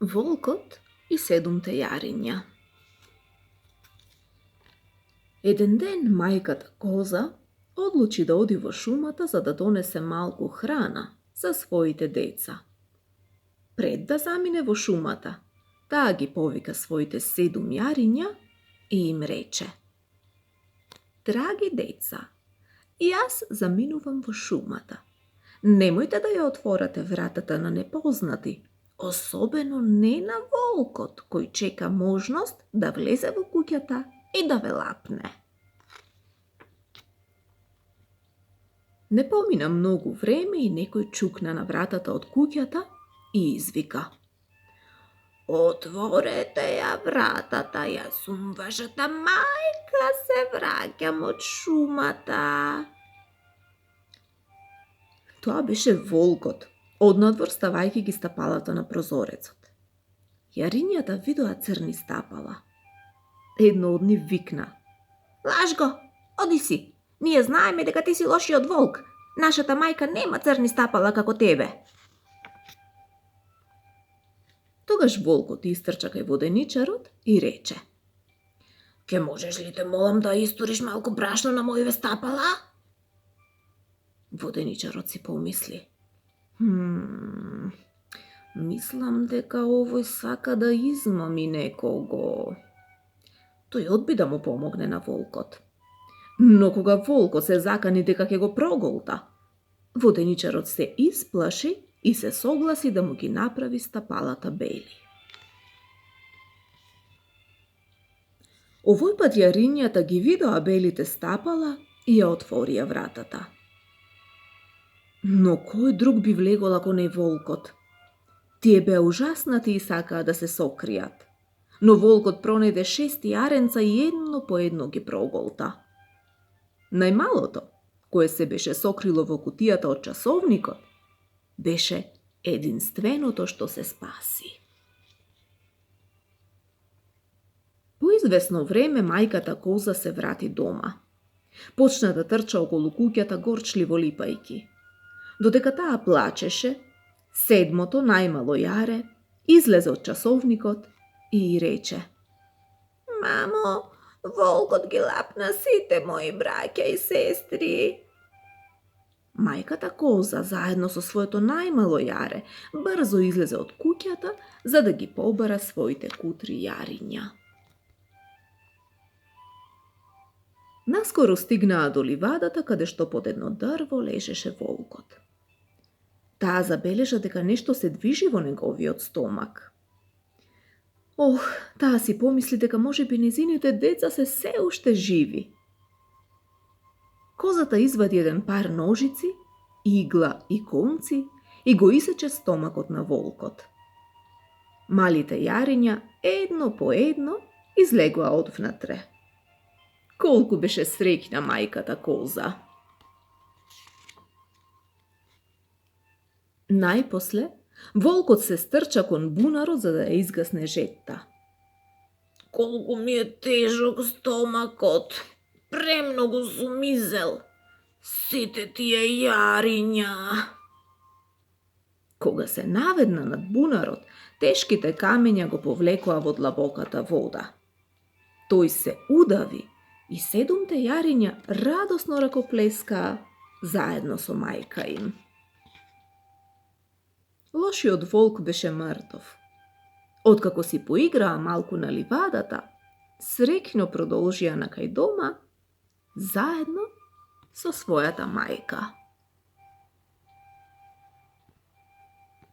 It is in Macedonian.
Волкот и седумте јариња. Еден ден мајката коза одлучи да оди во шумата за да донесе малку храна за своите деца. Пред да замине во шумата, таа ги повика своите 7 јариња и им рече: Драги деца, јас заминувам во шумата. Немојте да ја отворате вратата на непознати, особено не на волкот, кој чека можност да влезе во куќата и да ве лапне. Не помина многу време и некој чукна на вратата од куќата и извика: Отворете ја вратата, јас сум вашата мајка, се враќам од шумата. Тоа беше волкот, однадвор ставајќи ги стапалата на прозорецот. Јарињата видоа црни стапала. Едно од нив викна: Лаж го, оди си, ние знаеме дека ти си лошиот волк. Нашата мајка нема црни стапала како тебе. Тогаш волкот истрча кај воденичарот и рече: Ке можеш ли те молам да историш малку брашно на моиве стапала? Воденичарот си помисли: Мислам дека овој сака да измами некого. Тој одби да му помогне на волкот. Но кога волкот се закани дека ќе го проголта, воденичарот се исплаши и се согласи да му ги направи стапалата бели. Овој пат јарињата ги видоа белите стапала и ја отворија вратата. Но кој друг би влегол ако не волкот? Тие беа ужаснати и сакаа да се сокријат. Но волкот пронеде 6 јаренца и едно по едно ги проголта. Најмалото, кое се беше сокрило во кутијата од часовникот, беше единственото што се спаси. По извесно време мајката коза се врати дома. Почна да трча околу куќата горчливо липајки. Додека таа плачеше, 7-то најмало јаре излезе од часовникот и рече: Мамо, волкот ги лапна сите мои браќа и сестри. Мајката коза, заедно со своето најмало јаре, брзо излезе од куќата за да ги побара своите кутри јариња. Наскоро стигнаа до ливадата каде што под едно дрво лежеше волкот. Таа забележа дека нешто се движи во неговиот стомак. Таа си помисли дека можеби незините деца се уште живи. Козата извади еден пар ножици, игла и конци и го исече стомакот на волкот. Малите јариња едно по едно излегоа одвнатре. Колку беше среќна мајката коза. Најпосле, волкот се стрча кон бунарот за да ја изгасне жетта. Колку ми е тежок стомакот, премногу сум изел, сите тие јариња. Кога се наведна над бунарот, тешките камења го повлекоа во длабоката вода. Тој се удави и 7-те јариња радосно ракоплескаа заедно со мајка им. Лошиот волк беше мртов. Откако си поиграа малку на ливадата, среќно продолжија на кај дома, заедно со својата мајка.